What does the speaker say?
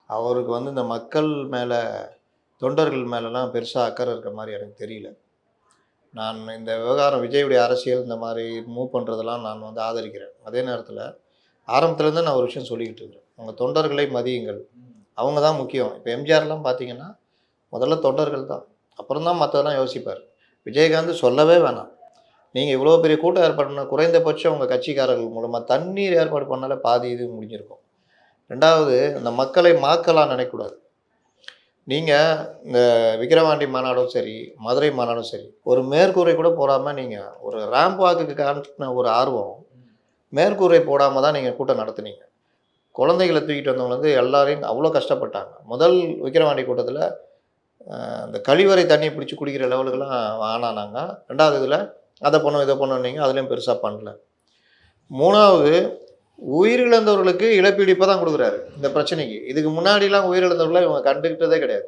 அவருக்கு வந்து இந்த மக்கள் மேல, தொண்டர்கள் மேலலாம் பெருசா அக்கறை இருக்க மாரி எனக்கு தெரியல. நான் இந்த விவகாரம் விஜயுடைய அரசியல் இந்த மாரி மூவ் பண்றதெல்லாம் நான் வந்து ஆதரிக்கிறேன். அதே நேரத்தில ஆரம்பத்துலேருந்து நான் ஒரு விஷயம் சொல்லிக்கிட்டு இருக்கிறேன். உங்க தொண்டர்களை மதியுங்கள். அவங்க தான் முக்கியம். இப்ப எம்ஜிஆர்லாம் பார்த்தீங்கன்னா, முதல்ல தொண்டர்கள் தான். அப்புறம் தான் மத்ததெல்லாம் யோசிப்பாரு. விஜயகாந்த் சொல்லவே வேணாம். நீங்க இவ்வளோ பெரிய கூட்டம் ஏற்பாடு பண்ண குறைந்தபட்சம் உங்க கட்சிக்காரர்கள் மூலமா தண்ணீர் ஏற்பாடு பண்ணாலே பாதி இது முடிஞ்சிருக்கும். 2வது இந்த மக்களை மாக்கலா நினைக்கக்கூடாது. நீங்க இந்த விக்கிரவாண்டி மாநாடும் சரி, மதுரை மாநாடும் சரி, ஒரு மேற்கூரை கூட போடாம நீங்க ஒரு ராம்ப் வாக்குக்கு காட்டின ஒரு ஆர்வம், மேற்கூரை போடாம தான் நீங்க கூட்டம் நடத்துனீங்க. குழந்தைகள தூக்கிட்டு வந்தவங்க வந்து எல்லாரையும் அவ்வளோ கஷ்டப்பட்டாங்க. முதல் விக்கிரவாண்டி கூட்டத்தில அந்த கழிவறை தண்ணிய பிடிச்சு குடிக்கிற லெவலுக்குலாம் ஆனானாங்க. 2வது இதில அத பண்ணோம், இத பண்ணோன்னீங்க. அதிலயும் பெருசா பண்ணல. 3வது உயிரிழந்தவர்களுக்கு இழப்பீடு இப்ப தான் குடுக்குறாரு, இந்த பிரச்சனைக்கு. இதுக்கு முன்னாடிலாம் உயிரிழந்தவர்கள இவங்க கண்டுக்கிட்டதே கிடையாது.